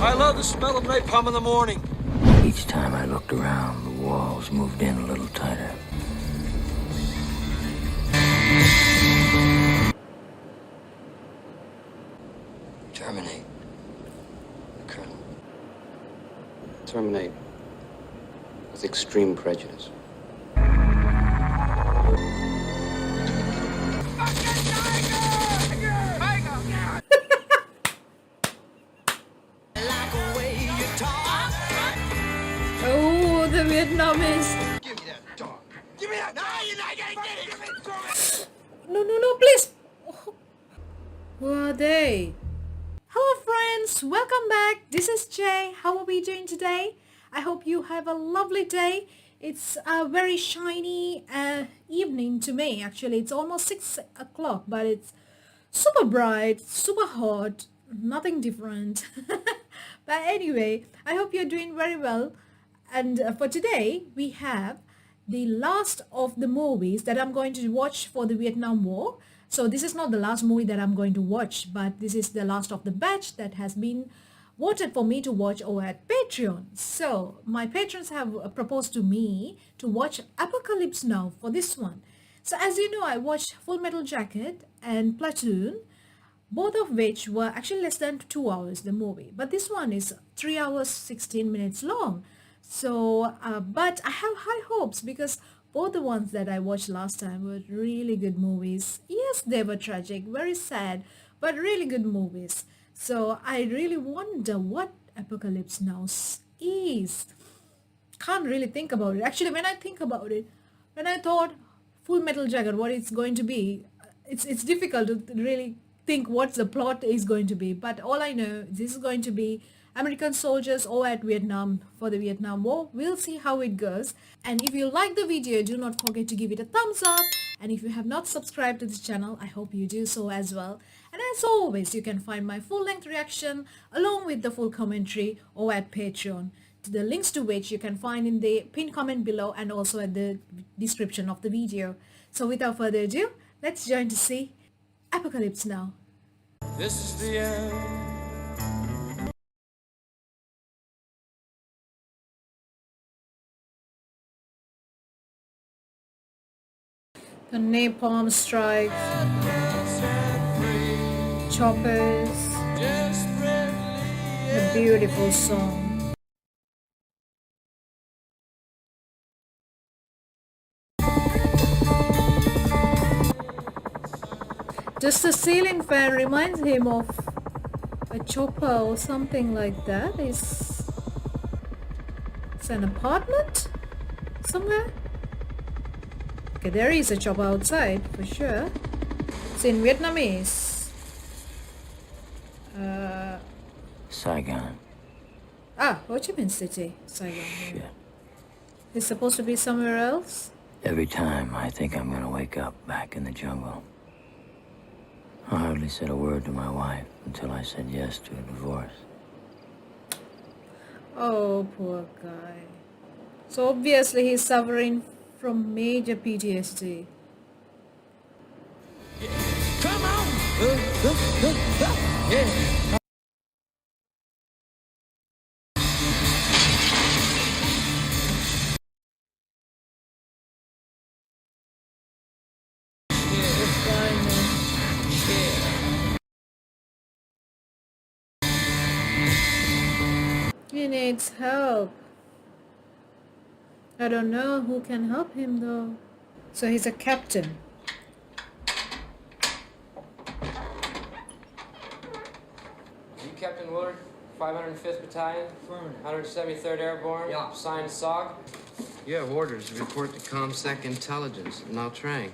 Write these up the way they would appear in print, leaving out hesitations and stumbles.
I love the smell of napalm in the morning. Each time I looked around, the walls moved in a little tighter. Terminate. Colonel. Terminate with extreme prejudice. Oh, the Vietnamese. Give me that dog. Give me that dog. No, you're not gonna get it. Give it to me. No, please. Oh. Who are they? Hello friends, welcome back. This is Jay. How are we doing today? I hope you have a lovely day. It's a very shiny evening to me. Actually, it's almost 6 o'clock, but it's super bright, super hot, nothing different. But anyway, I hope you're doing very well. And for today, we have the last of the movies that I'm going to watch for the Vietnam War. So this is not the last movie that I'm going to watch, but this is the last of the batch that has been voted for me to watch over at Patreon. So my patrons have proposed to me to watch Apocalypse Now for this one. So as you know, I watched Full Metal Jacket and Platoon, both of which were actually less than 2 hours, the movie. But this one is 3 hours, 16 minutes long. So, but I have high hopes because both the ones that I watched last time were really good movies. Yes, they were tragic, very sad, but really good movies. So I really wonder what Apocalypse Now is. Can't really think about it. Actually, when I think about it, when I thought Full Metal Jacket, what it's going to be, it's difficult to really think what the plot is going to be. But all I know, this is going to be American soldiers over at Vietnam for the Vietnam War. We'll see how it goes. And if you like the video, do not forget to give it a thumbs up. And if you have not subscribed to this channel, I hope you do so as well. And as always, you can find my full-length reaction along with the full commentary over at Patreon, the links to which you can find in the pinned comment below and also at the description of the video. So without further ado, let's join to see Apocalypse Now. This is the end. The napalm strikes, choppers, the beautiful song. Just the ceiling fan reminds him of a chopper or something like that. It's an apartment somewhere. Okay, there is a chopper outside for sure. It's in Vietnamese. Saigon. Ho Chi Minh City, Saigon. Shit. It's supposed to be somewhere else. Every time I think I'm gonna wake up back in the jungle. I hardly said a word to my wife until I said yes to a divorce. Oh, poor guy. So obviously he's suffering from major PTSD. Come on. Yeah. This guy, man. He needs help. I don't know who can help him though. So he's a captain. You Captain Willard, 505th Battalion, 173rd Airborne, Yeah. signed SOG. You have orders to report to ComSec Intelligence in Nha Trang.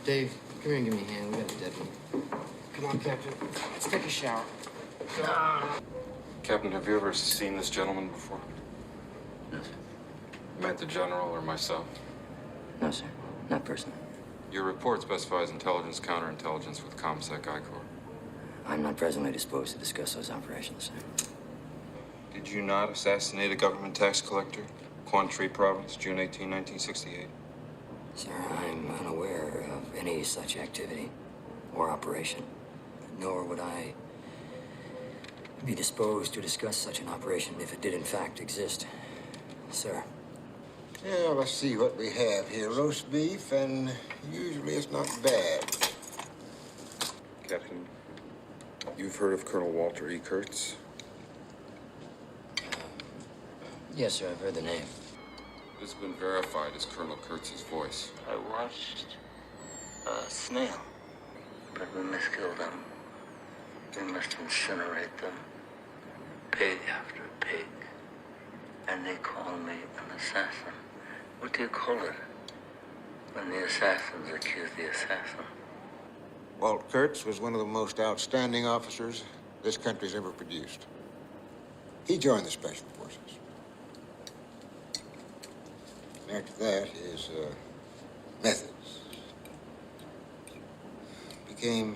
Dave, come here and give me a hand. We got a dead one. Come on, Captain. Let's take a shower. Captain, have you ever seen this gentleman before? No, sir. Met the general or myself? No, sir. Not personally. Your report specifies intelligence, counterintelligence with ComSec I-Corps. I'm not presently disposed to discuss those operations, sir. Did you not assassinate a government tax collector? Quang Tri Province, June 18, 1968. Sir, I'm unaware of any such activity or operation, nor would I be disposed to discuss such an operation if it did in fact exist, sir. Yeah, let's see what we have here. Roast beef, and usually it's not bad. Captain, you've heard of Colonel Walter E. Kurtz? Yes, sir, I've heard the name. This has been verified as Colonel Kurtz's voice. I watched a snail, but we miskilled them. We must incinerate them, pig after pig. And they call me an assassin. What do you call it when the assassins accuse the assassin? Walt Kurtz was one of the most outstanding officers this country's ever produced. He joined the Special Forces. And after that, his methods became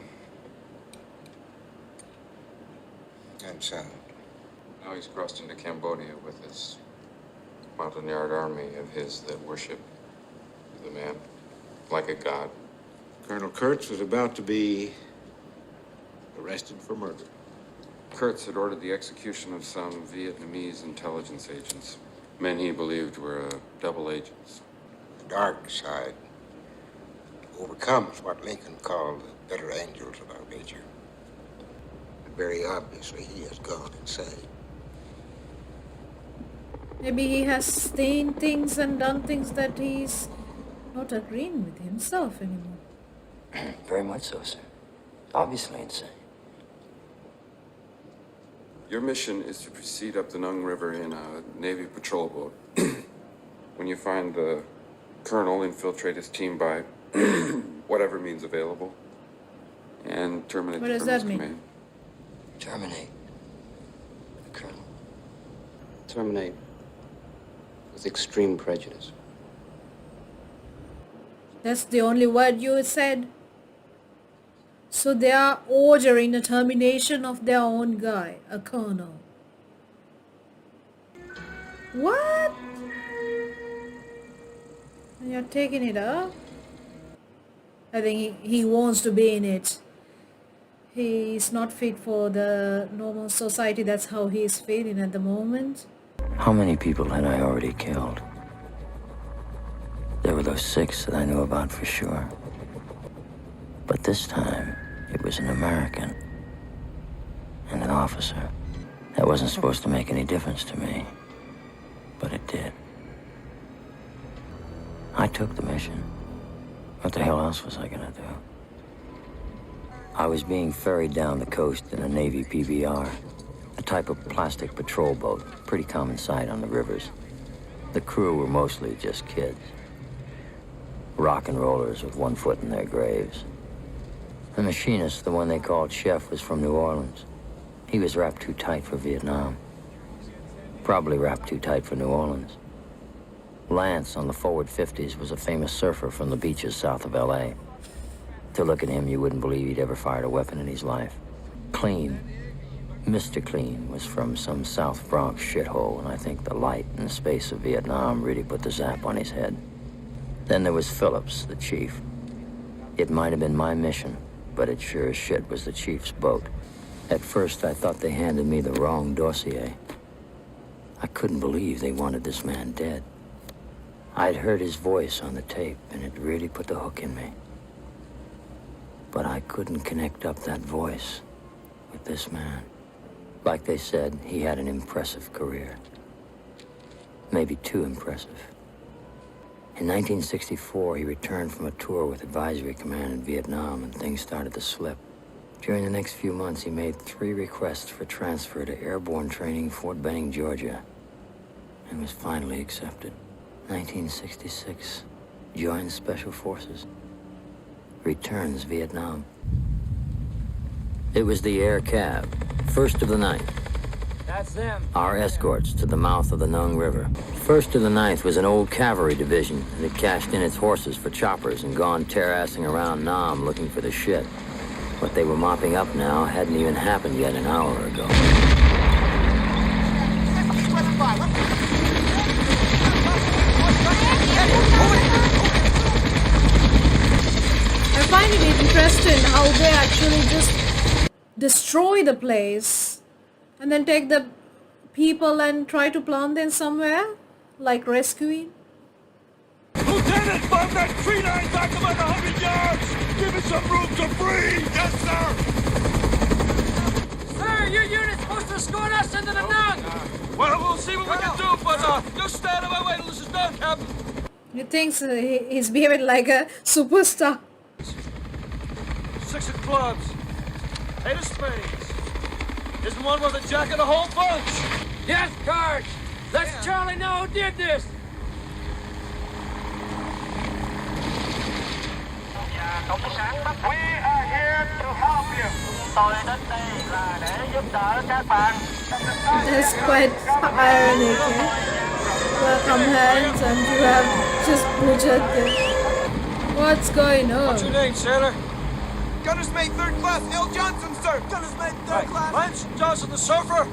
unsound. Now he's crossed into Cambodia with this mountain-yard army of his that worship the man like a god. Colonel Kurtz was about to be arrested for murder. Kurtz had ordered the execution of some Vietnamese intelligence agents. Men he believed were double agents. The dark side overcomes what Lincoln called the better angels of our nature. But very obviously, he has gone insane. Maybe he has seen things and done things that he's not agreeing with himself anymore. Very much so, sir. Obviously insane. Your mission is to proceed up the Nung River in a Navy patrol boat. When you find the colonel, infiltrate his team by whatever means available, and terminate What the does that colonel's mean? command. Terminate the colonel. Terminate with extreme prejudice. That's the only word you said. So they are ordering the termination of their own guy, a colonel. What? And you're taking it up? I think he wants to be in it. He's not fit for the normal society. That's how he's feeling at the moment. How many people had I already killed? There were those 6 that I knew about for sure. But this time, it was an American and an officer. That wasn't supposed to make any difference to me, but it did. I took the mission. What the hell else was I gonna do? I was being ferried down the coast in a Navy PBR, a type of plastic patrol boat, pretty common sight on the rivers. The crew were mostly just kids. Rock and rollers with one foot in their graves. The machinist, the one they called Chef, was from New Orleans. He was wrapped too tight for Vietnam. Probably wrapped too tight for New Orleans. Lance, on the forward 50s, was a famous surfer from the beaches south of L.A. To look at him, you wouldn't believe he'd ever fired a weapon in his life. Clean, Mr. Clean, was from some South Bronx shithole, and I think the light and space of Vietnam really put the zap on his head. Then there was Phillips, the chief. It might have been my mission, but it sure as shit was the chief's boat. At first, I thought they handed me the wrong dossier. I couldn't believe they wanted this man dead. I'd heard his voice on the tape, and it really put the hook in me. But I couldn't connect up that voice with this man. Like they said, he had an impressive career. Maybe too impressive. In 1964, he returned from a tour with Advisory Command in Vietnam, and things started to slip. During the next few months, he made 3 requests for transfer to airborne training, Fort Benning, Georgia, and was finally accepted. 1966, joins Special Forces, returns Vietnam. It was the air cab, first of the night. That's them. Our escorts to the mouth of the Nung River. First of the 9th was an old cavalry division that had cashed in its horses for choppers and gone terrassing around Nam looking for the shit. What they were mopping up now hadn't even happened yet an hour ago. I find it interesting how they actually just destroy the place and then take the people and try to plant them somewhere, like rescuing. Lieutenant, bomb that tree line back about 100 yards! Give it some room to breathe! Yes, sir! Sir, your unit's supposed to escort us into the Nung! Well, we'll see what we can do, but just stand on my way till this is done, Captain. He thinks he's behaving like a superstar. 6 of clubs. 8 of spades. Isn't one worth a jack of the whole bunch? Yes, Kurtz! Let Charlie know who did this! We are here to help you. That's quite ironic, eh? Welcome hands and you have just butchered them. What's going on? What's your name, sailor? Gunner's mate, 3rd class, L. Johnson, sir. Gunner's mate, 3rd class. Lance Johnson, the surfer?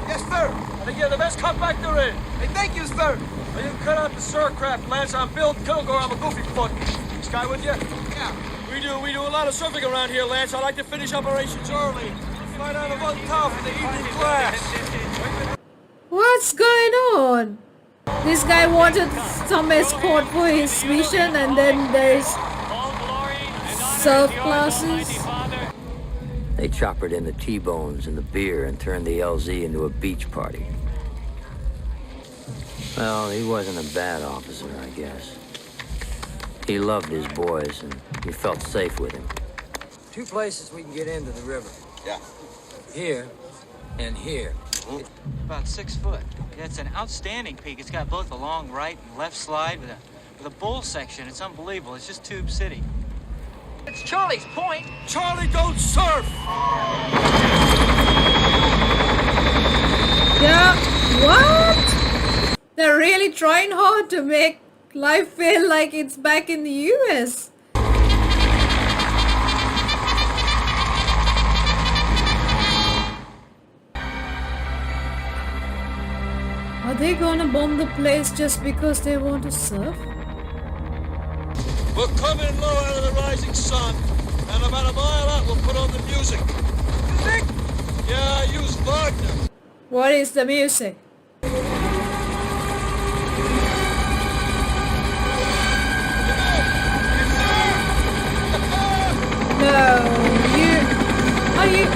Yes, sir. I think you're the best cutback there is. Hey, thank you, sir. Well, you can cut out the surcraft, Lance. I'm Bill Kilgore. I'm a goofy foot. This guy with you? Yeah. We do a lot of surfing around here, Lance. I like to finish operations early. Fly down to one town for the evening class. What's going on? This guy wanted some escort for his mission, and then there's surf classes. They choppered in the T-bones and the beer and turned the LZ into a beach party. Well, he wasn't a bad officer, I guess. He loved his boys, and he felt safe with him. 2 places we can get into the river. Yeah. Here and here. About 6 foot. Yeah, it's an outstanding peak. It's got both a long right and left slide with a bowl section. It's unbelievable. It's just Tube City. It's Charlie's Point. Charlie, don't surf! Yeah, what? They're really trying hard to make life feel like it's back in the US. Are they gonna bomb the place just because they want to surf? We'll come in low out of the rising sun, and about a mile out we'll put on the music. Music? Yeah, use Wagner. What is the music? No, are you?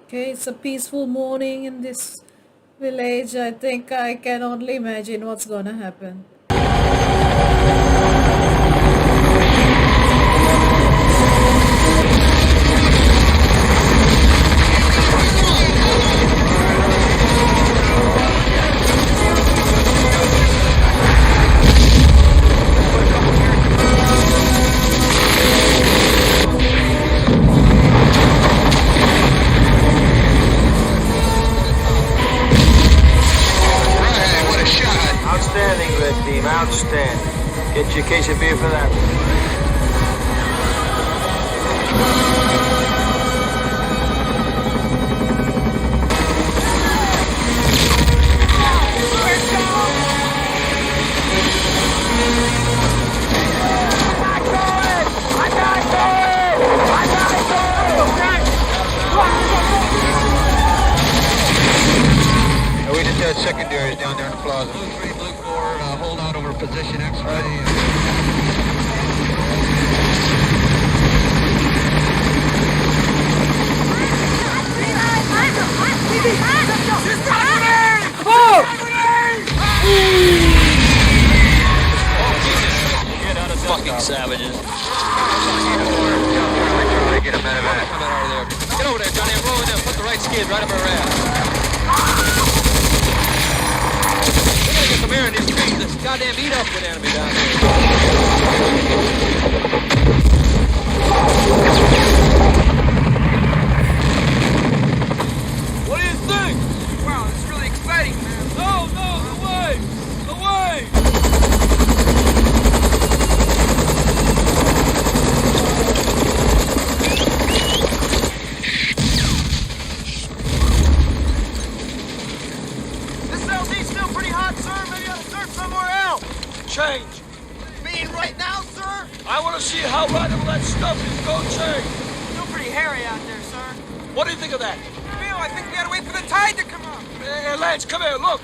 Okay, it's a peaceful morning in this village. I think I can only imagine what's gonna happen. Outstanding, Red Team, outstanding. Get you a case of beer for that. We just had secondaries down there in the plaza. Blue 3, Blue 4, hold out over position X-ray. Fucking savages. Get a medevac. Coming out of there. Get over there, Johnny. I'm rolling down. Put the right skid right up our ass. We gotta get some air in these trees. This goddamn eat up with enemy down What do you think? Wow, it's really exciting, man. No, the way! The way! stuff is gold chain. Still pretty hairy out there, sir. What do you think of that? Bill, I think we gotta wait for the tide to come up. Hey, Lance, come here. Look.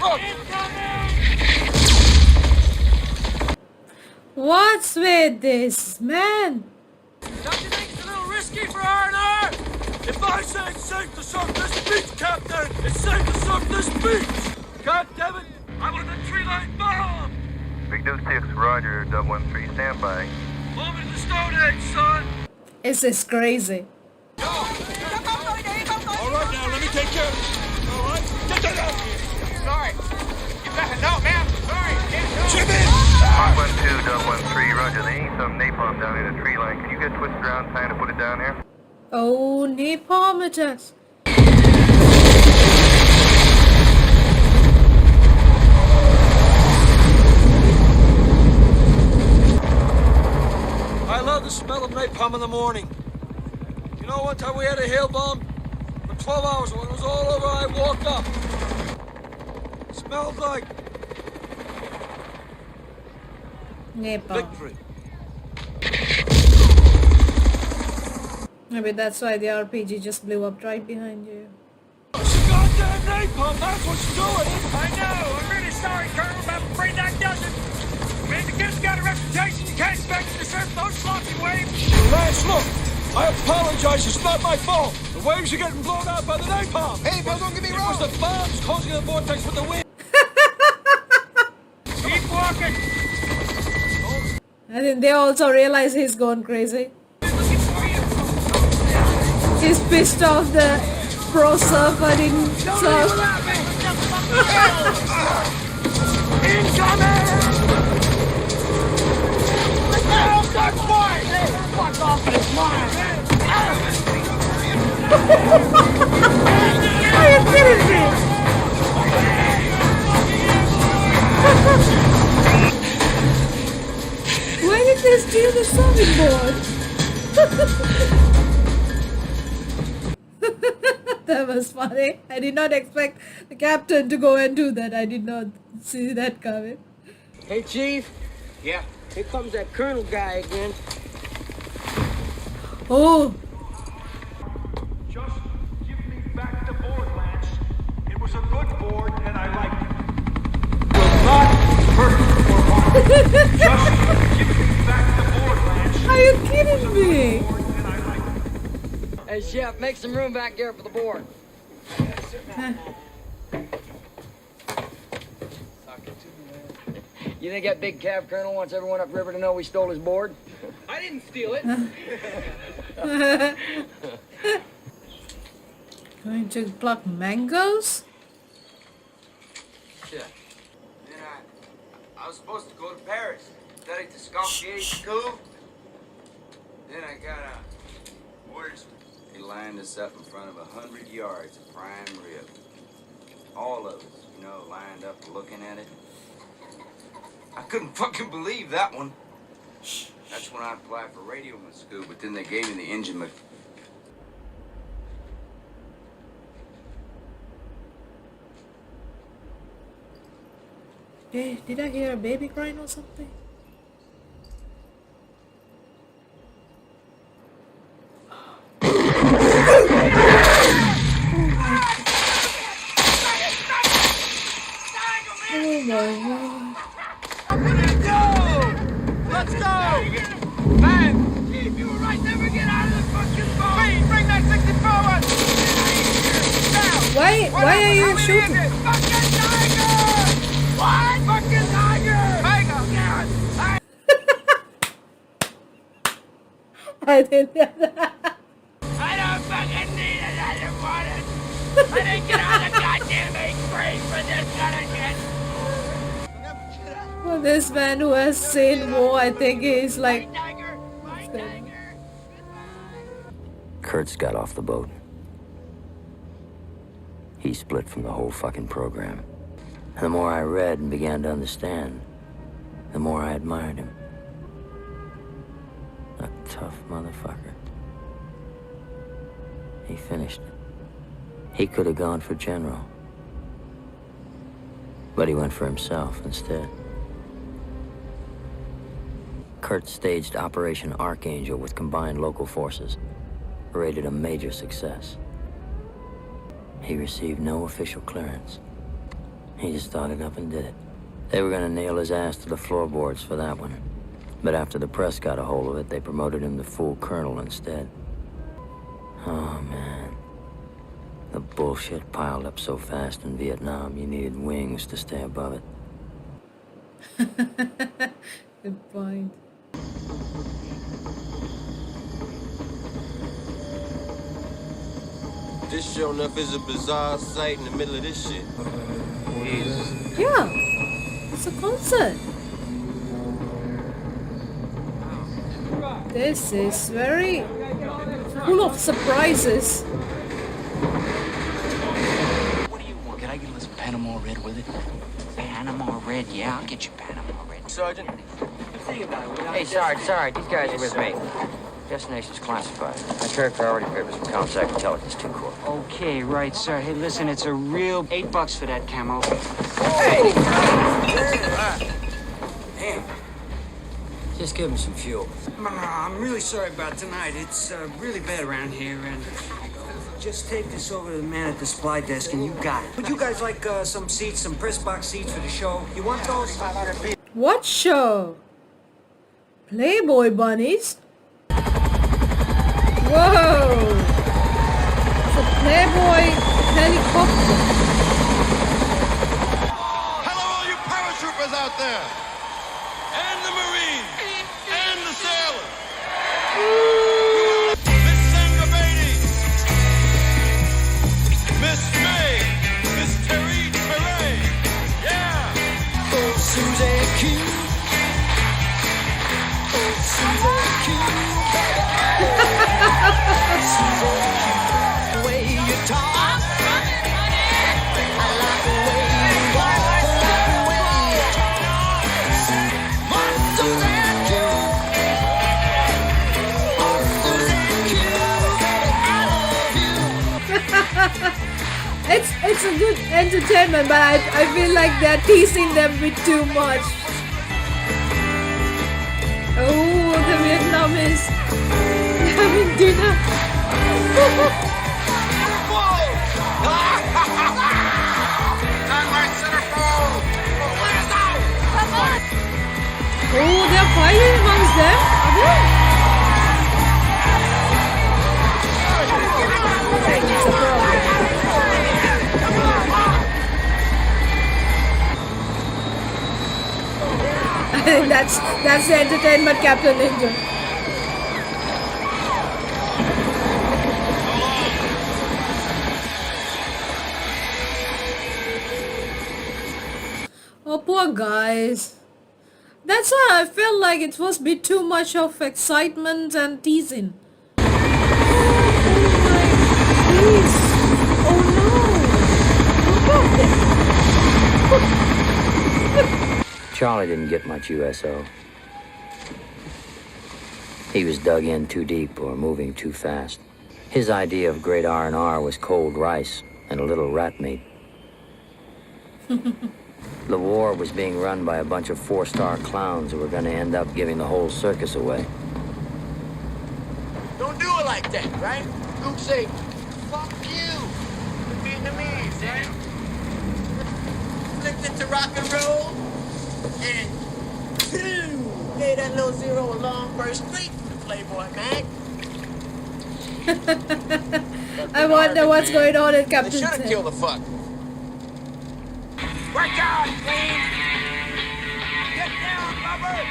What's with this, man? Don't you think it's a little risky for R&R? If I say it's safe to surf this beach, Captain, it's safe to surf this beach. God damn it, I want a tree-line bomb. Big Deuce 6, Roger, 013, stand by. Move into the Stone Age, son. This is crazy. All right, now, let me take care of this. All right? Get that out of here. Sorry. You better know, man. Sorry. Jimmy! 112, 013, Roger. They need some napalm down in the tree line. Can you get twisted around time to put it down there? Oh, napalm attacks. I love the smell of napalm in the morning. You know, one time we had a hail bomb for 12 hours. When it was all over, I walked up. It smelled like Napalm. victory. Maybe that's why the RPG just blew up right behind you. Goddamn napalm, that's what's doing it. I know. I'm really sorry, Colonel, but I'm afraid that doesn't. I mean, the kid's got a reputation. You can't expect him to surf those sloppy waves. Lance, look. I apologize. It's not my fault. The waves are getting blown out by the napalm. Hey, Bill, don't get me wrong. It was the bombs causing the vortex with the wind. Keep walking. I think they also realize he's gone crazy. He's pissed off the pro surfer didn't surf. Incoming! Oh, good boy! Hey, fuck off and it's mine! Are you kidding me? Why did they steal the surfing board? That was funny. I did not expect the captain to go and do that. I did not see that coming. Hey, Chief. Yeah. Here comes that Colonel guy again. Oh, Just give me back the board, Lance. It was a good board, and I liked it. It was not perfect for one. Just give me back the board, Lance. are you kidding me? And I liked it. Hey, Chef, make some room back there for the board. You think that big calf colonel wants everyone upriver to know we stole his board? I didn't steal it. Going to pluck mangoes? Then I was supposed to go to Paris, study to sculpture school. Then I got orders. They lined us up in front of 100 yards of prime rib. All of us, you know, lined up looking at it. I couldn't fucking believe that one. That's when I applied for radioman school, but then they gave me the engine. Hey, did I hear a baby crying or something? Oh my god. Let's go! Man! Chief, you were right. Never get out of the fucking boat! Please, bring that 60 forward! Now! Why are you shooting? Fucking tiger! What? Fucking tiger! Tiger! I didn't hear that. I don't fucking need it! I didn't want it! I didn't get out of the goddamn screen for this gonna get... Well, this man who has seen war, I think he's like... Tiger! My tiger! Kurtz got off the boat. He split from the whole fucking program. And the more I read and began to understand, the more I admired him. A tough motherfucker. He finished it. He could have gone for general. But he went for himself instead. Kurtz staged Operation Archangel with combined local forces, rated a major success. He received no official clearance. He just started up and did it. They were gonna nail his ass to the floorboards for that one. But after the press got a hold of it, they promoted him to full colonel instead. Oh, man. The bullshit piled up so fast in Vietnam, you needed wings to stay above it. Good point. This sure enough is a bizarre sight in the middle of this shit. Yeah, it's a concert. This is very full of surprises. What do you want? Can I get a little Panama Red with it? Panama Red? Yeah, I'll get you Panama Red. Sergeant? Hey, Sarge, these guys are with me. Destination's classified. I carry priority papers from ComSec Intelligence 2 Corps. Okay, right, sir. Hey, listen, it's a real $8 for that camo. Hey! Damn. Just give him some fuel. I'm really sorry about tonight. It's really bad around here, and just take this over to the man at the supply desk, and you got it. Would you guys like some seats, some press box seats for the show? You want those? What show? Playboy bunnies? Whoa! It's a Playboy helicopter. Hello, all you paratroopers out there! And the Marines! And the sailors! Miss Sangabetti! Miss May! Miss Terry Perret! Yeah! Oh, Susan Q. Oh, Susan Q. Susan Q. The way you talk. I like the way you walk. I like the way you talk. Oh, Susan Q. Oh, Susan Q. I love you. It's a good entertainment, but I feel like they're teasing them a bit too much. Oh, the Vietnamese having dinner. Oh, they're fighting amongst them, are they? It's a problem. That's the entertainment, Captain Ninja. Oh, poor guys. That's why I felt like it was a bit too much of excitement and teasing. Oh my, please. Oh no. Charlie didn't get much USO. He was dug in too deep or moving too fast. His idea of great R&R was cold rice and a little rat meat. The war was being run by a bunch of 4-star clowns who were going to end up giving the whole circus away. Don't do it like that, right? Gook say, fuck you. The Vietnamese, eh? Flipped it to rock and roll, and boom, gave that little zero a long burst straight to the Playboy, man. I wonder what's going on in They Captain should have Ted. killed the fuck. Work out, Queen! Get down, Robert!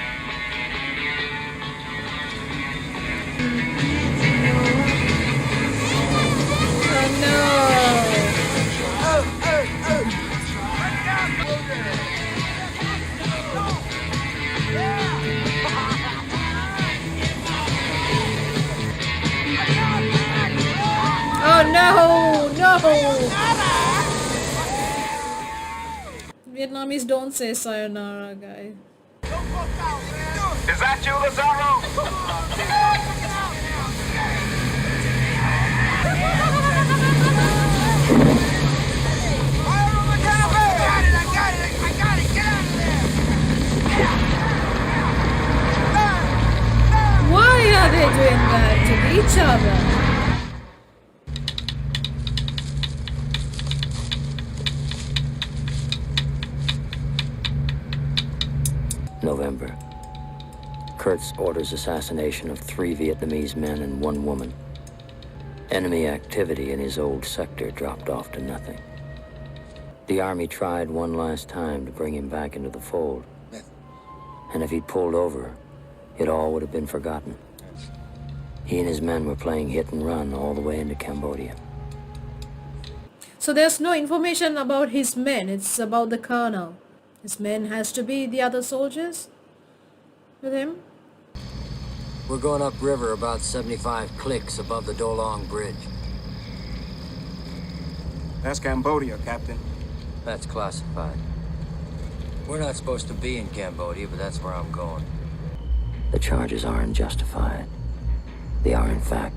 Oh no. Work out, children! Oh no, no. Vietnamese don't say sayonara, guys. Is that you, Lazaro? Fire on the canopy! I got it! Get out of there! each other. November. Kurtz orders assassination of 3 Vietnamese men and 1 woman. Enemy activity in his old sector dropped off to nothing. The army tried one last time to bring him back into the fold. And if he'd pulled over, it all would have been forgotten. He and his men were playing hit and run all the way into Cambodia. So there's no information about his men. It's about the colonel. His men has to be the other soldiers with him. We're going upriver about 75 clicks above the Dolong Bridge. That's Cambodia, Captain. That's classified. We're not supposed to be in Cambodia, but that's where I'm going. The charges aren't justified. They are, in fact,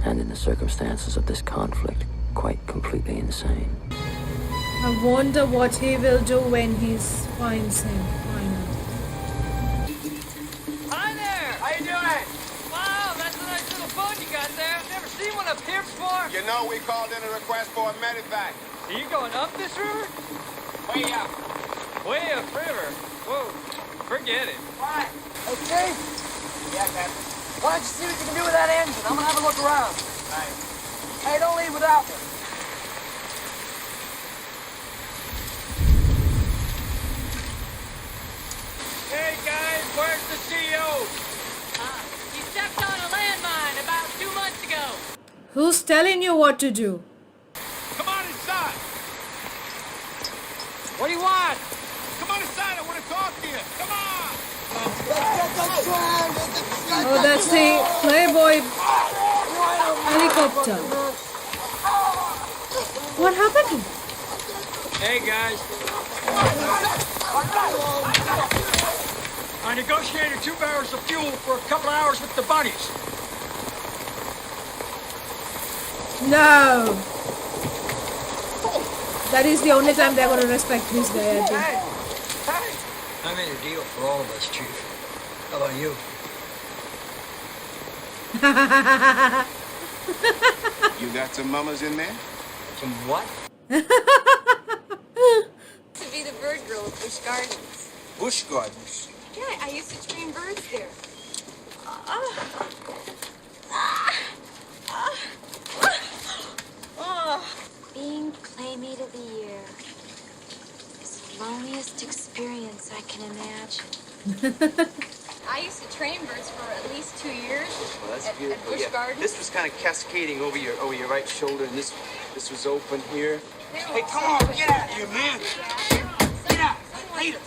and in the circumstances of this conflict, quite completely insane. I wonder what he will do when he finds him. Hi there! How you doing? Wow, that's a nice little boat you got there. I've never seen one up here before. You know we called in a request for a medevac. Are you going up this river? Way up. Way upriver. Whoa, forget it. Why? Okay. Yeah, Captain. Why don't you see what you can do with that engine? I'm gonna have a look around. Right. Hey, don't leave without me. Hey guys, where's the CEO? You stepped on a landmine about 2 months ago. Who's telling you what to do? Come on inside. What do you want? Come on inside, I want to talk to you. Come on! Oh, that's the Playboy helicopter. What happened? Hey guys. I negotiated 2 barrels of fuel for a couple of hours with the bunnies. No. That is the only time they're going to respect this guy, I think. I made a deal for all of us, Chief. How about you? You got some mamas in there? Some what? To be the bird girl at Busch Gardens. Busch Gardens. Yeah, I used to train birds there. Being Playmate of the Year is the loneliest experience I can imagine. I used to train birds for at least 2 years Well, that's at beautiful. Busch Gardens. This was kind of cascading over your right shoulder, and this was open here. Hey, come on, get out of here, man. Get out. Later.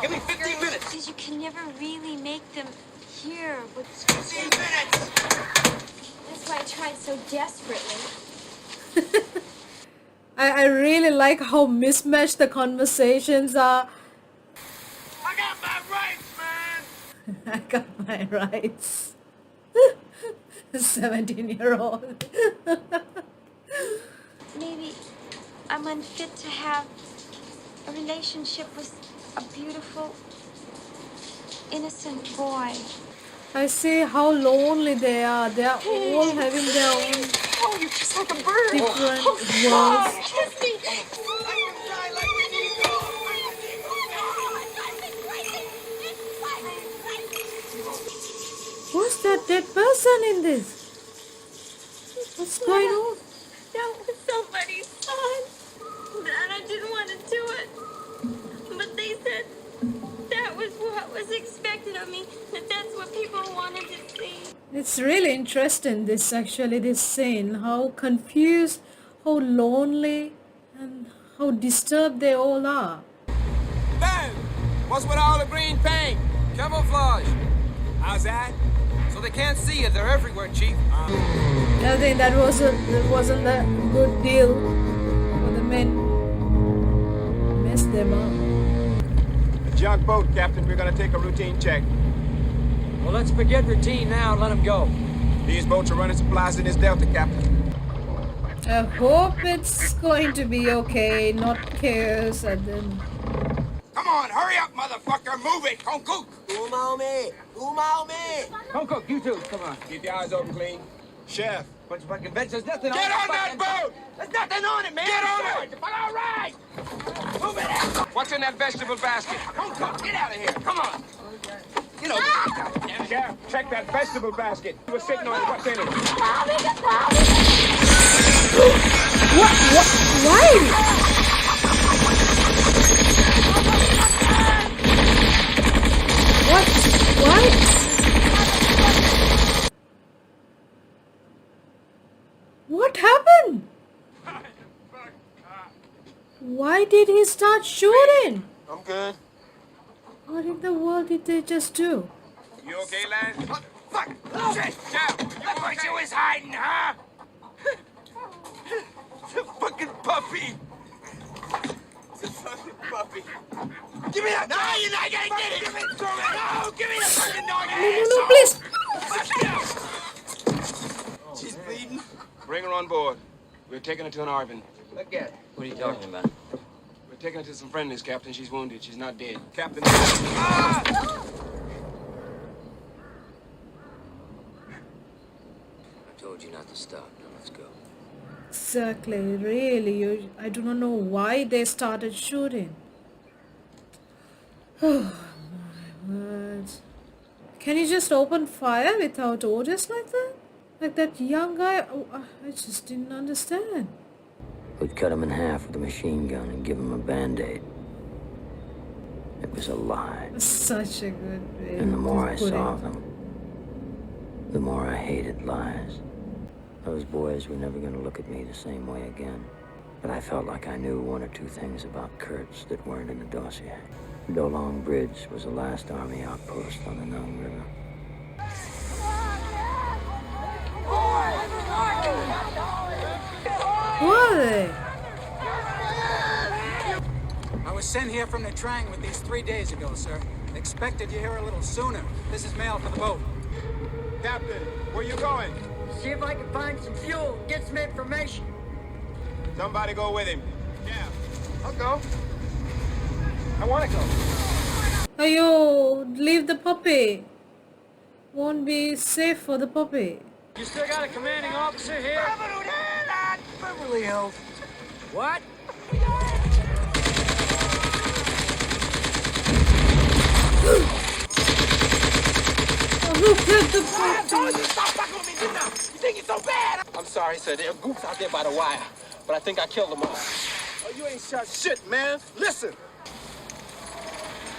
Give me 15 minutes. Because you can never really make them hear what... 15 minutes. That's why I tried so desperately. I really like how mismatched the conversations are. I got my rights, man. I got my rights. 17-year-old. Maybe I'm unfit to have a relationship with a beautiful, innocent boy. I see how lonely they are. They are all having their own Oh, you're just like a bird. different Oh, worlds. kiss me. Who's that dead person in this? What's going on? That was somebody's son. And I didn't want to do it. But they said that was what was expected of me. That that's what people wanted to see. It's really interesting, this scene. How confused, how lonely, and how disturbed they all are. Ben, what's with all the green paint? Camouflage. How's that? So they can't see you. They're everywhere, Chief. I think that wasn't a good deal for the men. Messed them up. Junk boat, Captain. We're gonna take a routine check. Well, let's forget routine now and let them go. These boats are running supplies in this delta, Captain. I hope it's going to be okay, not chaos, and then... Come on, hurry up, motherfucker. Move it. Don't cook. Don't cook, you two. Come on. Keep your eyes open, clean. Chef. Bunch of fucking veg. There's nothing Get on on that boat! There's nothing on it, man. Get on it! All right. Move it out. What's in that vegetable basket? Don't cook. Get out of here. Come on. Get over here. Chef, check that vegetable basket. You were sitting on it. What's in it? What? Why? What? What happened? Why did he start shooting? I'm good. What in the world did they just do? You okay, Lance? Fuck. Shit. Chef, That's what you was hiding, huh? it's a fucking puppy. It's a fucking puppy. Give me that. No, you're not gonna get it. Give it to me. No, give me the fucking dog. No, please. She's bleeding. Bring her on board. We're taking her to an Arvin. Look at it. What are you talking about? We're taking her to some friendlies, Captain. She's wounded. She's not dead. Captain. Ah! I told you not to stop. Now let's go. Exactly, really. I do not know why they started shooting. Oh my word. Can you just open fire without orders like that? Like that young guy? Oh, I just didn't understand. We'd cut him in half with a machine gun and give him a Band-Aid. It was a lie. Such a good way. And the more I to put saw it. them, the more I hated lies. Those boys were never going to look at me the same way again. But I felt like I knew one or two things about Kurtz that weren't in the dossier. Dolong Bridge was the last army outpost on the Nung River. Who are they? I was sent here from the Trang with these 3 days ago, sir. Expected you here a little sooner. This is mail for the boat. Captain, where you going? See if I can find some fuel, get some information. Somebody go with him. Yeah. I'll go. I want to go. Ayo, leave the puppy. Won't be safe for the puppy. You still got a commanding officer here? Beverly Hills. What? Oh, look at the puppy. Stop fucking with me, didn't I? You think it's so bad? I'm sorry, sir. There are goops out there by the wire. But I think I killed them all. Oh, you ain't shot shit, man. Listen.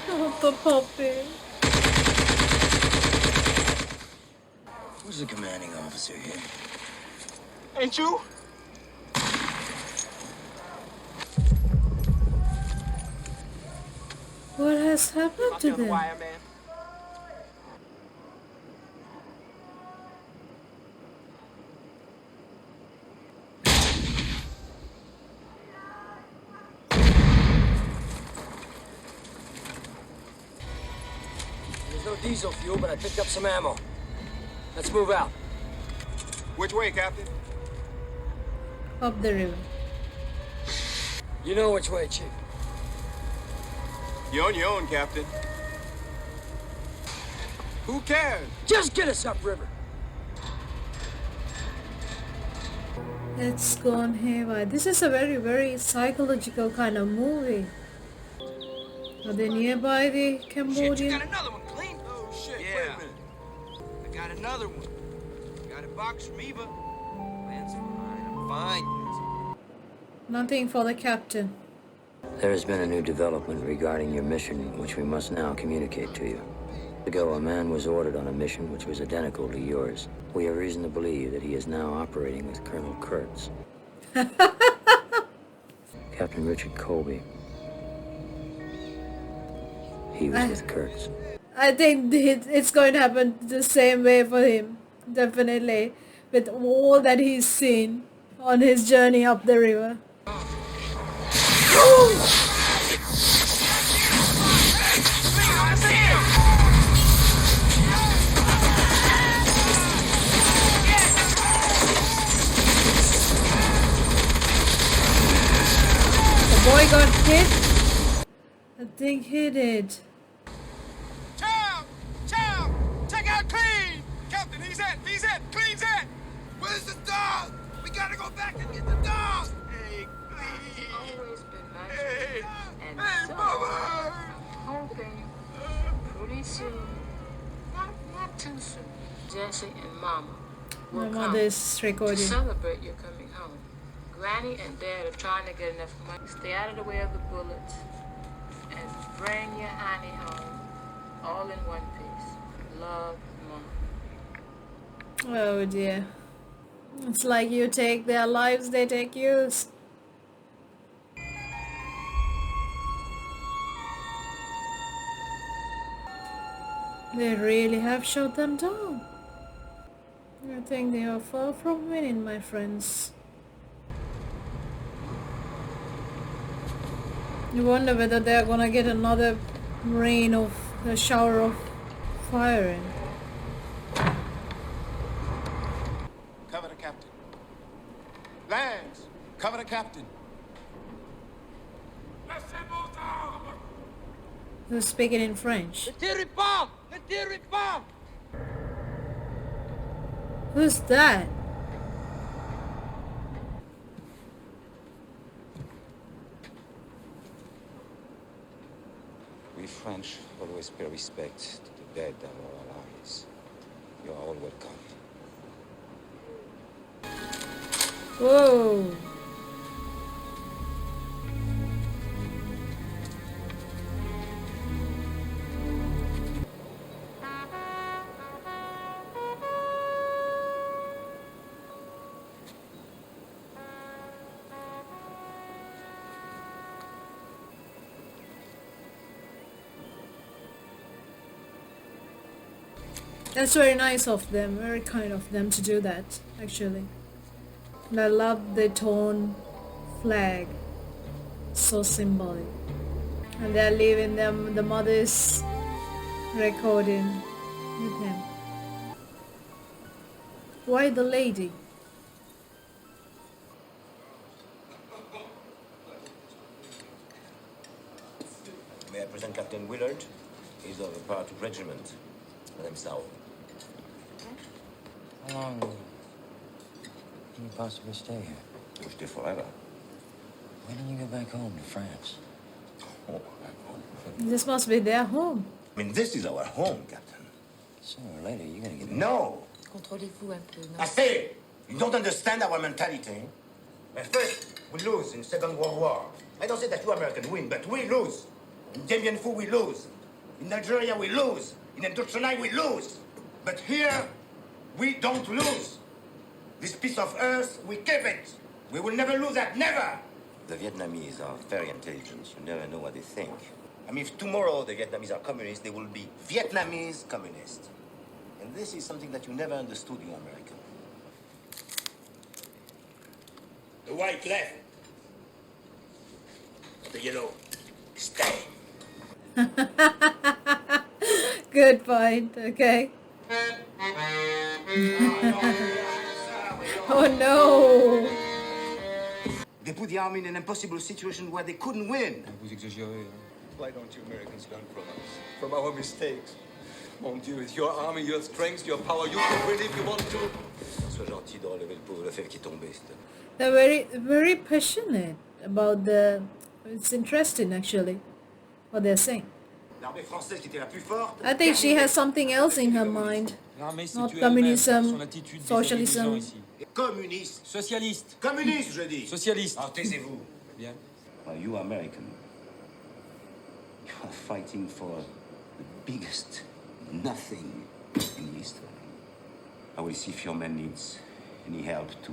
Oh, the puppy. Who's the commanding officer here? Ain't you? What has happened to them? Wire, man. There's no diesel fuel, but I picked up some ammo. Let's move out. Which way, Captain? Up the river. You know which way, Chief. You're on your own, Captain. Who cares? Just get us upriver. It's gone haywire. This is a very, very psychological kind of movie. Are they nearby the Shit, you Cambodian? got another one, clean? Oh, shit. Yeah. Wait a minute. I got another one. Got a box from Eva. Man's fine. I'm fine. Nothing for the captain. There has been a new development regarding your mission, which we must now communicate to you. Ago, a man was ordered on a mission which was identical to yours. We have reason to believe that he is now operating with Colonel Kurtz. Captain Richard Colby. He was with Kurtz. I think it's going to happen the same way for him. Definitely. With all that he's seen on his journey up the river. The boy got hit. think he did. Chow! Chow! Check out Clean! Captain, he's in! Clean's in! Where's the dog? We gotta go back and get the dog! Hey, Clean! Always been nice. Hey! And Hey, so, Mama! hoping pretty soon, not too soon, Jesse and Mama My will mother come is to recording. celebrate your coming home. Granny and Dad are trying to get enough money. Stay out of the way of the bullets and bring your honey home, all in one piece. Love, Mom. Oh dear. It's like you take their lives, they take yours. They really have shot them down. I think they are far from winning, my friends. You wonder whether they're gonna get another rain of a shower of firing. Cover the captain. Lance, cover the captain. Who's speaking in French? Ne tirez pas! Ne tirez pas! Who's that? We French always pay respect to the dead of our allies. You are all welcome. Whoa. That's very nice of them, very kind of them to do that, actually. And I love the torn flag, so symbolic. And they're leaving them, the mother is recording with him. Why the lady? May I present Captain Willard? He's of the Paratroop Regiment. Madame Sao. How long can you possibly stay here? You'll stay forever. When do you get back home to France? Oh, This must be their home. I mean, this is our home, Captain. Sooner or later, you're gonna get... No! Contrôlez-vous un peu, non? I say, you don't understand our mentality. At first, we lose in Second World War. I don't say that you Americans win, but we lose. In Dien Bien Phu, we lose. In Nigeria, we lose. In Indochina, we lose. But here, we don't lose. This piece of earth, we keep it. We will never lose that, never. The Vietnamese are very intelligent. You never know what they think. I mean, if tomorrow the Vietnamese are communists, they will be Vietnamese communists. And this is something that you never understood, you American. The white left. The yellow stay. Good point, okay. Oh no! They put the army in an impossible situation where they couldn't win. Vous exagérez, hein? Why don't you Americans learn from us? From our mistakes? Mon Dieu, with your army, your strength, your power, you can win if you want to. Sois gentil de relever le pauvre Lefebvre qui est tombé, s'il te plaît. They're very passionate about the... It's interesting, actually, what they're saying. L'armée française qui était la plus forte. I think she has something else in her mind. Not communism, socialism. Communiste. Socialiste. Communiste, je dis. Socialiste. Alors taisez-vous. Bien. You American, you are fighting for the biggest nothing in history. I will see if your man needs any help to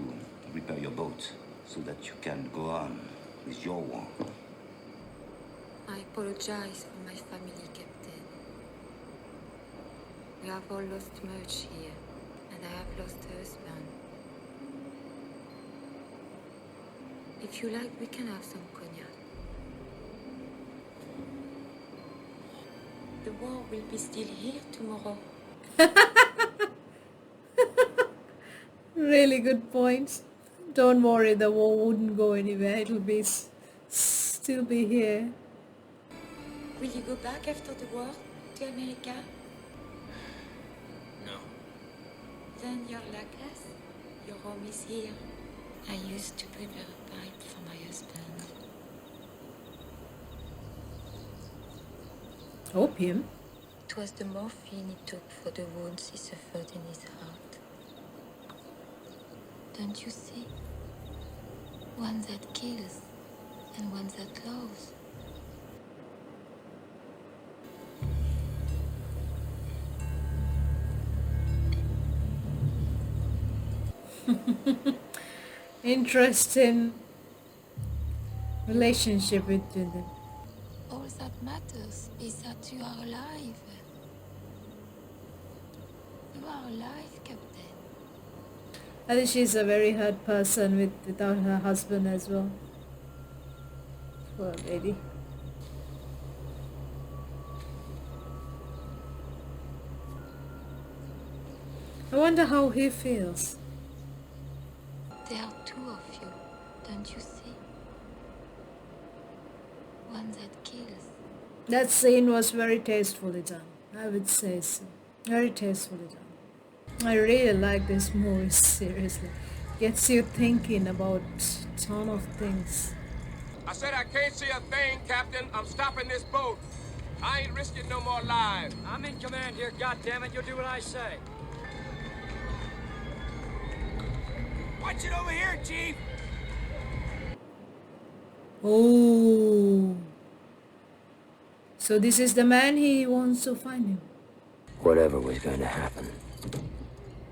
repair your boat so that you can go on with your war. I apologize for my family, Captain. We have all lost much here, and I have lost a husband. If you like, we can have some cognac. The war will be still here tomorrow. Really good points. Don't worry, the war wouldn't go anywhere. It'll be still be here. Will you go back after the war to America? No. Then you're like us. Your home is here. I used to prepare a pipe for my husband. Opium? It was the morphine he took for the wounds he suffered in his heart. Don't you see? One that kills and one that loves. Interesting relationship between them. All that matters is that you are alive. You are alive, Captain. I think she's a very hurt person without her husband as well. Poor lady. I wonder how he feels. There are two of you, don't you see? One that kills. That scene was very tastefully done. I would say so. Very tastefully done. I really like this movie, seriously. Gets you thinking about a ton of things. I said I can't see a thing, Captain. I'm stopping this boat. I ain't risking no more lives. I'm in command here, goddammit. You'll do what I say. Watch it over here, Chief. Oh. So this is the man he wants to find him. Whatever was going to happen,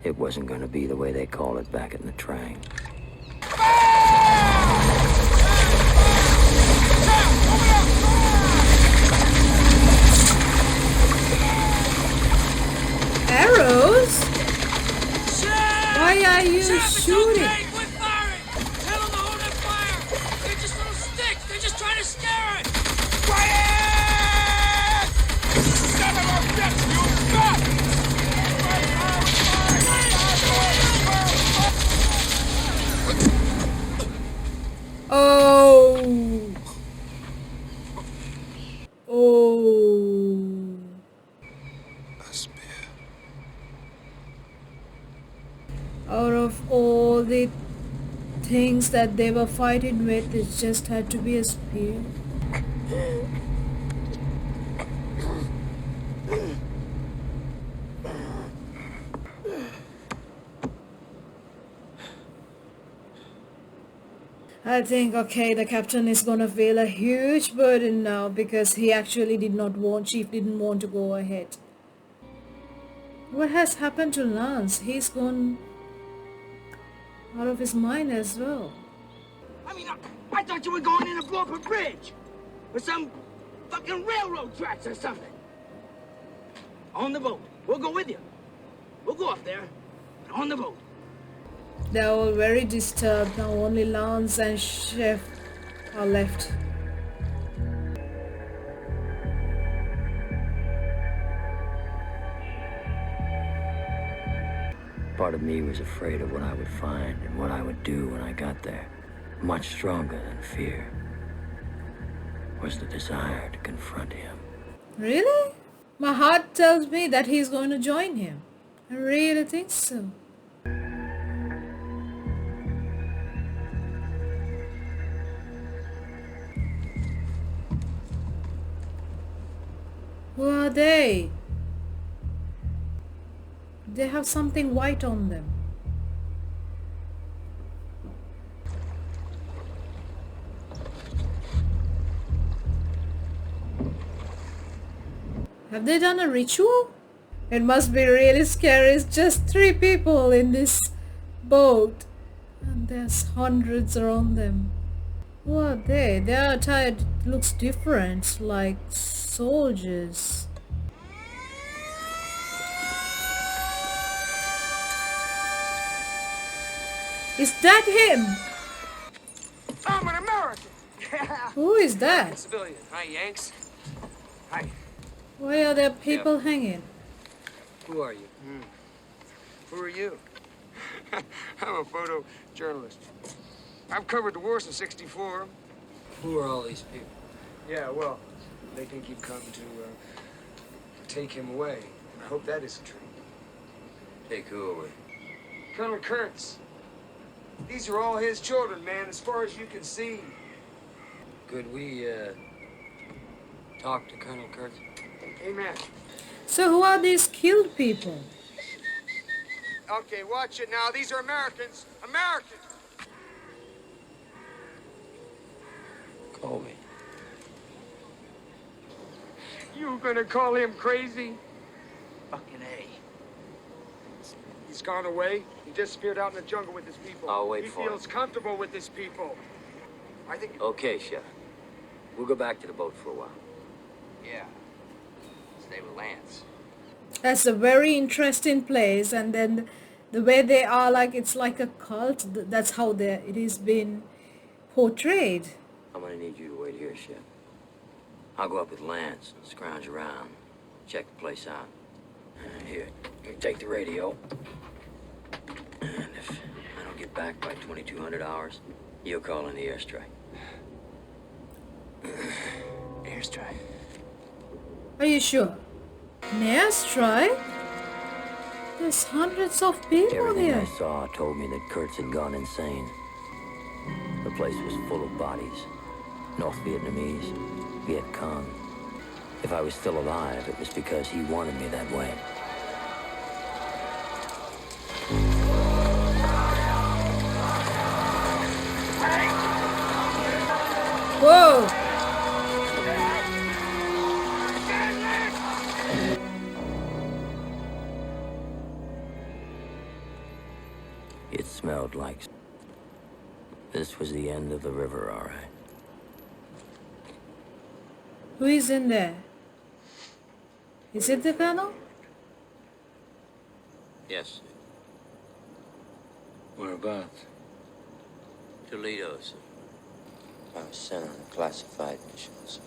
it wasn't going to be the way they call it back in the Trang. Arrows? Why are you shooting? Quit firing! Tell them to hold that fire! They're just little sticks! They're just trying to scare us! Quiet! Son of a bitch, you stop! Oh. Oh. A spear. Out of all the things that they were fighting with, it just had to be a spear. I think, okay, the captain is gonna feel a huge burden now because he actually Chief didn't want to go ahead. What has happened to Lance? He's gone out of his mind as well. I mean, I thought you were going in to blow up a bridge. Or some fucking railroad tracks or something. On the boat. We'll go with you. We'll go up there. On the boat. They're all very disturbed now. Only Lance and Chef are left. Part of me was afraid of what I would find and what I would do when I got there. Much stronger than fear was the desire to confront him. Really? My heart tells me that he's going to join him. I really think so. Who are they? They have something white on them. Have they done a ritual? It must be really scary. It's just 3 people in this boat. And there's hundreds around them. Who are they? Their attire looks different, like soldiers. Is that him? I'm an American! Who is that? Civilian. Hi, Yanks. Hi. Why are there people hanging? Who are you? Who are you? I'm a photojournalist. I've covered the war since '64. Who are all these people? Yeah, well, They think you've come to take him away. I hope that isn't true. Take who away? Colonel Kurtz. These are all his children, man, as far as you can see. Could we, talk to Colonel Kurtz? Amen. So who are these killed people? Okay, watch it now. These are Americans. Americans! Call me. You gonna call him crazy? Fucking A. He's gone away. He disappeared out in the jungle with his people. I'll wait he for him. feels comfortable with his people. I think... Okay, Chef. We'll go back to the boat for a while. Yeah. Stay with Lance. That's a very interesting place, and then the way they are, like it's like a cult. That's how it is being portrayed. I'm gonna need you to wait here, Chef. I'll go up with Lance and scrounge around, check the place out. Here, take the radio. And if I don't get back by 2200 hours, you'll call in the airstrike. Airstrike. Are you sure? An airstrike? There's hundreds of people Everything here. I saw told me that Kurtz had gone insane. The place was full of bodies. North Vietnamese, Viet Cong. If I was still alive, it was because he wanted me that way. Whoa! It smelled like... This was the end of the river, all right. Who is in there? Is it the colonel? Yes. Whereabouts? Toledo, sir. I was sent on a classified mission, sir.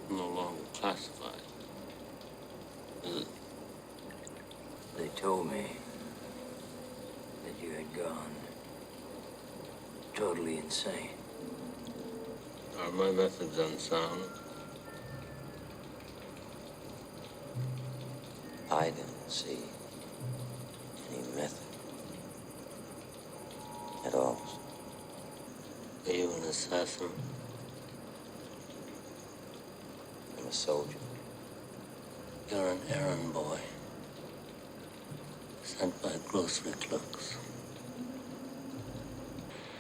No longer classified. Is it? They told me that you had gone totally insane. Are my methods unsound? I don't see any method at all. Are you an assassin? I'm a soldier. You're an errand boy. Sent by grocery clerks.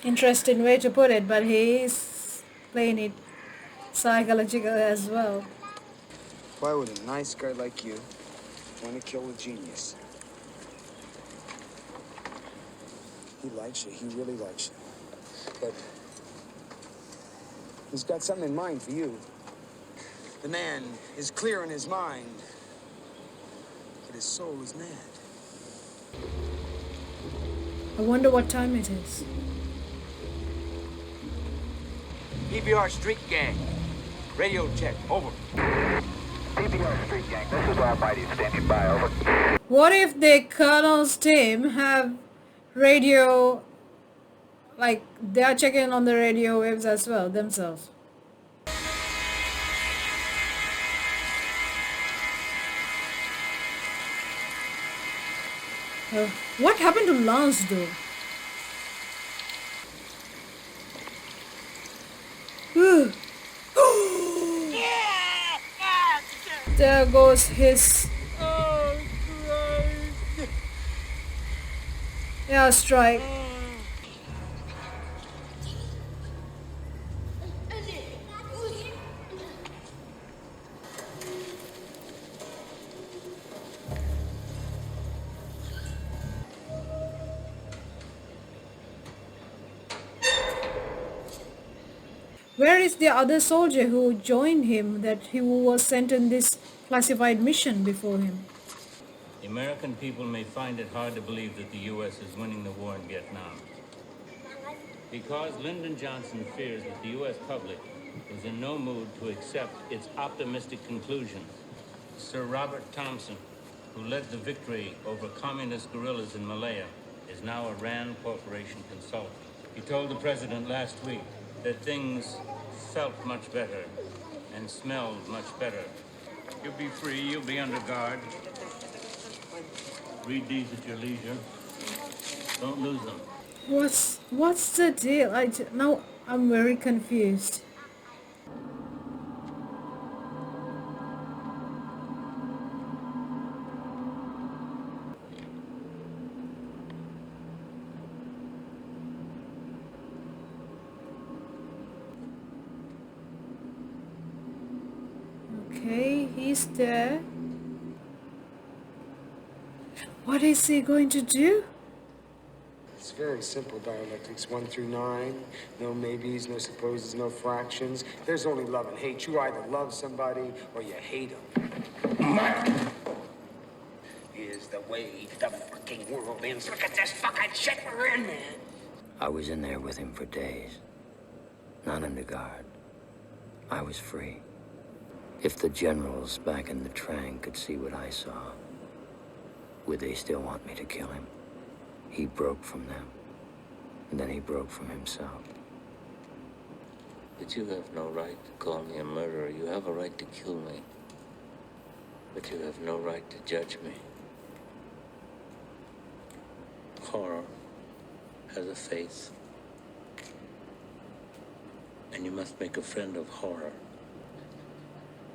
Interesting way to put it, but he is playing it psychological as well. Why would a nice guy like you want to kill a genius? He likes you. He really likes you. But he's got something in mind for you. The man is clear in his mind, but his soul is mad. I wonder what time it is. PBR Street Gang. Radio check. Over. PBR Street Gang, this is Almighty standing by. Over. What if the colonel's team have radio, like they are checking on the radio waves as well themselves? What happened to Lance though? There goes his airstrike. Where is the other soldier who joined him, who was sent on this classified mission before him? The American people may find it hard to believe that the U.S. is winning the war in Vietnam. Because Lyndon Johnson fears that the U.S. public is in no mood to accept its optimistic conclusions, Sir Robert Thompson, who led the victory over communist guerrillas in Malaya, is now a RAND Corporation consultant. He told the president last week that things felt much better and smelled much better. You'll be free, you'll be under guard. Read these at your leisure. Don't lose them. What's the deal? Now I'm very confused. Okay, he's there. What is he going to do? It's very simple dialectics, 1 through 9. No maybes, no supposes, no fractions. There's only love and hate. You either love somebody or you hate them. Is the way the fucking world ends. Look at this fucking shit we're in, man. I was in there with him for days. Not under guard. I was free. If the generals back in the Trang could see what I saw, would they still want me to kill him? He broke from them, and then he broke from himself. But you have no right to call me a murderer. You have a right to kill me. But you have no right to judge me. Horror has a face. And you must make a friend of horror.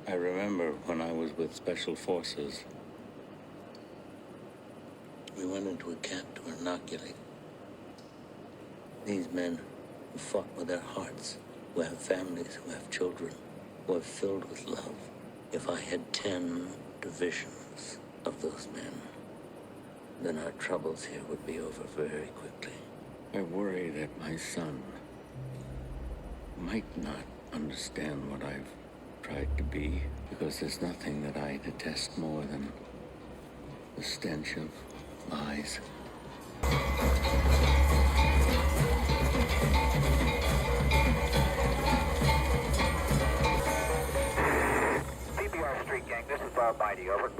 I remember when I was with Special Forces, we went into a camp to inoculate. These men who fought with their hearts, who have families, who have children, who are filled with love. If I had 10 divisions of those men, then our troubles here would be over very quickly. I worry that my son might not understand what I've tried to be, because there's nothing that I detest more than the stench of lies. PBR Street Gang, this is Almighty, over.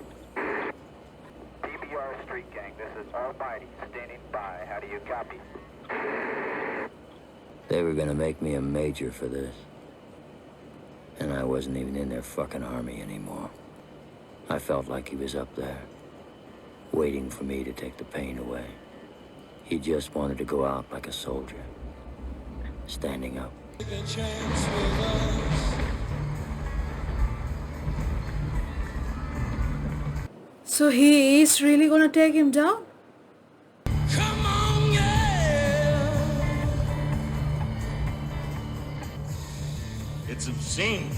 PBR Street Gang, this is Almighty, standing by. How do you copy? They were gonna make me a major for this. And I wasn't even in their fucking army anymore. I felt like he was up there, waiting for me to take the pain away. He just wanted to go out like a soldier, standing up. So he is really gonna take him down? It's obscene.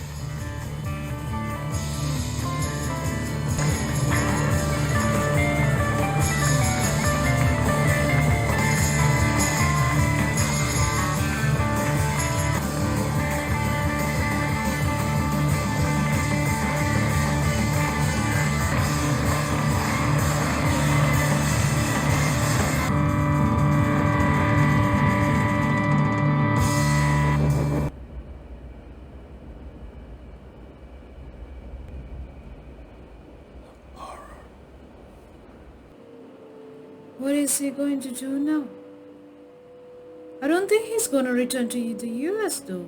What is he going to do now? I don't think he's gonna return to the US though.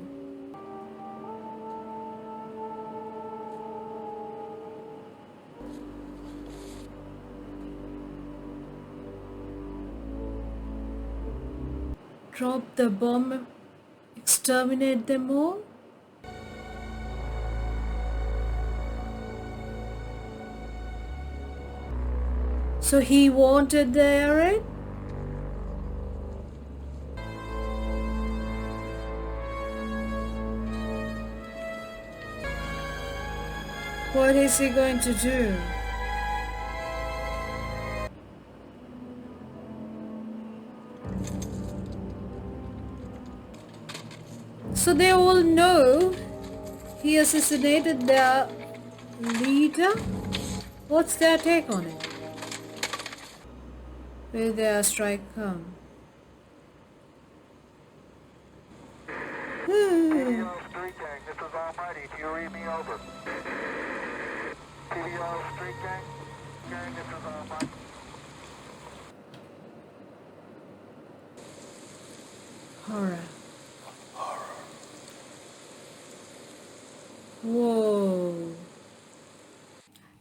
Drop the bomb, exterminate them all? So he wanted the air raid? What is he going to do? So they all know he assassinated their leader? What's their take on it? Will their strike come? PBR Street Gang, this is Almighty. Do you read me over? PBR Street Gang, this is Almighty. Horror. Whoa.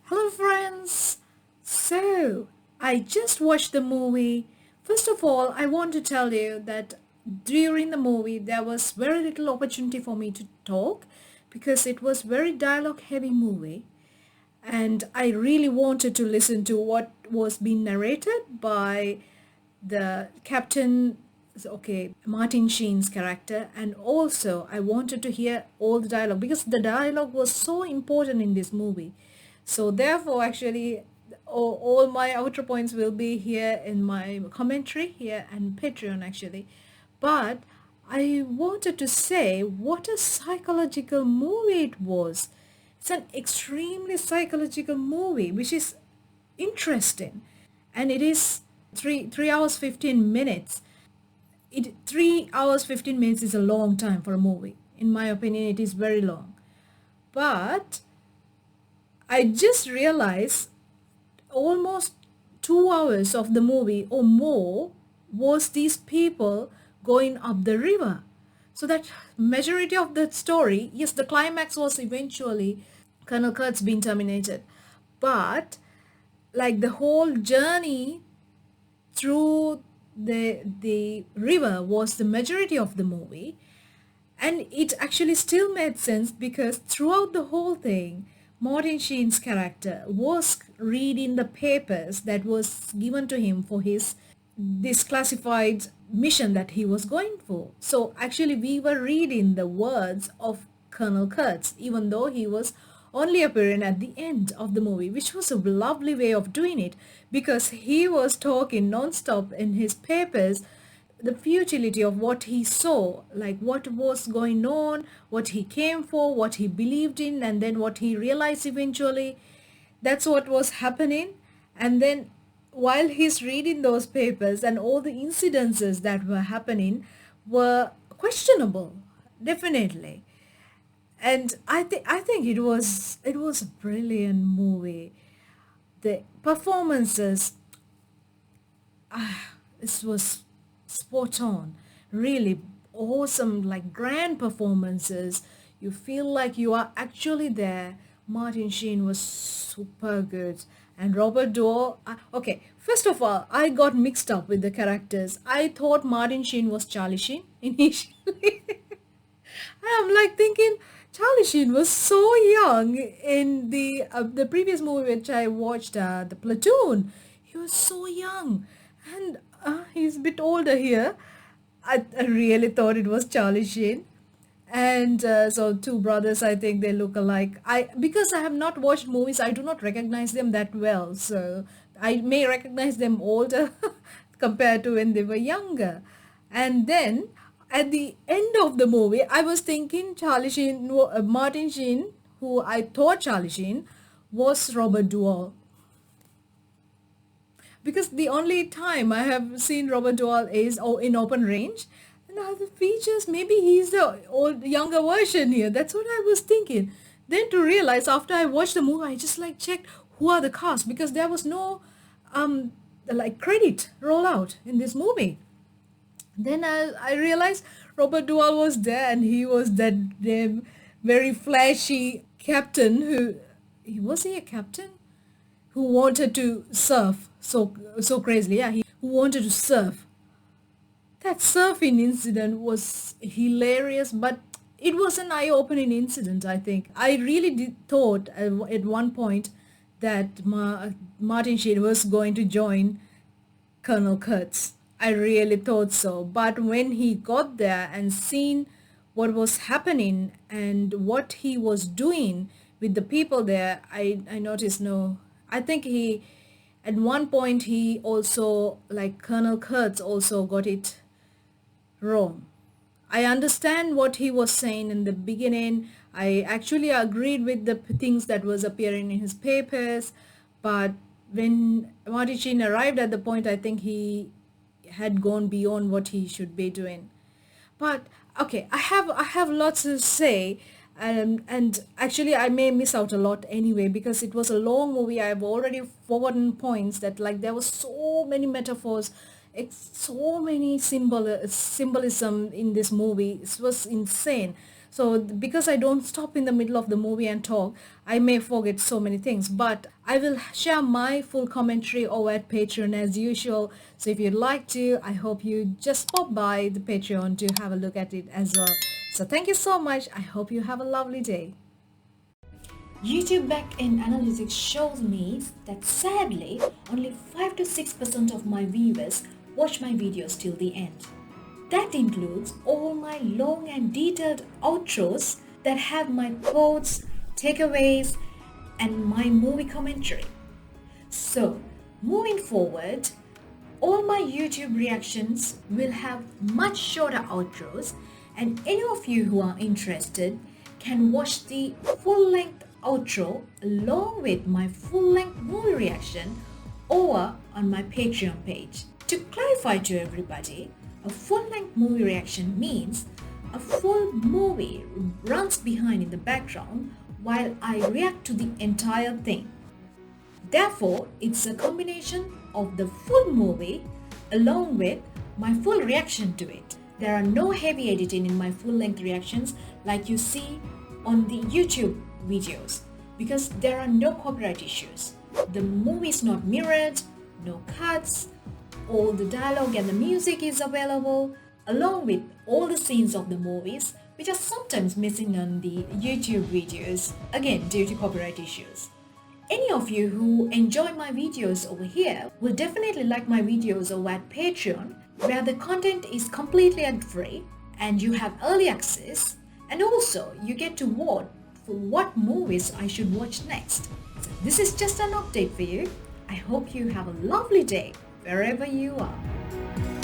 Hello friends. So, I just watched the movie. First of all, I want to tell you that during the movie there was very little opportunity for me to talk because it was very dialogue heavy movie, and I really wanted to listen to what was being narrated by the captain, okay, Martin Sheen's character, and also I wanted to hear all the dialogue because the dialogue was so important in this movie. So therefore, actually, all my outer points will be here in my commentary here and Patreon actually. But I wanted to say what a psychological movie it was. It's an extremely psychological movie, which is interesting, and it is 3 hours 15 minutes. 3 hours 15 minutes is a long time for a movie. In my opinion, it is very long. But I just realized almost 2 hours of the movie or more was these people going up the river. So that majority of the story, yes, the climax was eventually Colonel Kurtz being terminated. But like the whole journey through the river was the majority of the movie, and it actually still made sense because throughout the whole thing Martin Sheen's character was reading the papers that was given to him for his this classified mission that he was going for. So actually we were reading the words of Colonel Kurtz even though he was only appearing at the end of the movie, which was a lovely way of doing it because he was talking non-stop in his papers the futility of what he saw, like what was going on, what he came for, what he believed in, and then what he realized eventually. That's what was happening. And then while he's reading those papers and all the incidences that were happening were questionable, definitely. And I think it was a brilliant movie. The performances, this was spot on, really awesome, like grand performances. You feel like you are actually there. Martin Sheen was super good, and Robert Duvall. Okay, first of all, I got mixed up with the characters. I thought Martin Sheen was Charlie Sheen initially. I'm like thinking Charlie Sheen was so young in the previous movie which I watched, the Platoon. He was so young, and he's a bit older here. I really thought it was Charlie Sheen, and so two brothers. I think they look alike. Because I have not watched movies, I do not recognize them that well. So I may recognize them older compared to when they were younger, and then at the end of the movie, I was thinking Charlie Sheen, Martin Sheen, who I thought Charlie Sheen, was Robert Duvall. Because the only time I have seen Robert Duvall is in Open Range. And other features, maybe he's the younger version here. That's what I was thinking. Then to realize after I watched the movie, I just like checked who are the cast because there was no like credit rollout in this movie. Then I realized Robert Duvall was there, and he was that damn very flashy captain was he a captain? Who wanted to surf so crazily. Yeah, who wanted to surf. That surfing incident was hilarious, but it was an eye-opening incident, I think. I really thought at one point that Martin Sheen was going to join Colonel Kurtz. I really thought so. But when he got there and seen what was happening and what he was doing with the people there, I noticed no. I think at one point he also, like Colonel Kurtz also got it wrong. I understand what he was saying in the beginning. I actually agreed with the things that was appearing in his papers, but when Martin Sheen arrived at the point, I think he had gone beyond what he should be doing. But okay, I have lots to say, and actually I may miss out a lot anyway because it was a long movie. I've already forgotten points that like there was so many metaphors, so many symbolism in this movie. It was insane. So because I don't stop in the middle of the movie and talk, I may forget so many things, but I will share my full commentary over at Patreon as usual. So if you'd like to, I hope you just pop by the Patreon to have a look at it as well. So thank you so much. I hope you have a lovely day. YouTube backend analytics shows me that sadly, only 5 to 6% of my viewers watch my videos till the end. That includes all my long and detailed outros that have my quotes, takeaways, and my movie commentary. So, moving forward, all my YouTube reactions will have much shorter outros, and any of you who are interested can watch the full-length outro along with my full-length movie reaction over on my Patreon page. To clarify to everybody, a full-length movie reaction means a full movie runs behind in the background while I react to the entire thing. Therefore, it's a combination of the full movie along with my full reaction to it. There are no heavy editing in my full-length reactions like you see on the YouTube videos because there are no copyright issues. The movie is not mirrored, no cuts, all the dialogue and the music is available along with all the scenes of the movies which are sometimes missing on the YouTube videos, again due to copyright issues. Any of you who enjoy my videos over here will definitely like my videos over at Patreon where the content is completely ad-free and you have early access, and also you get to vote for what movies I should watch next. So this is just an update for you. I hope you have a lovely day wherever you are.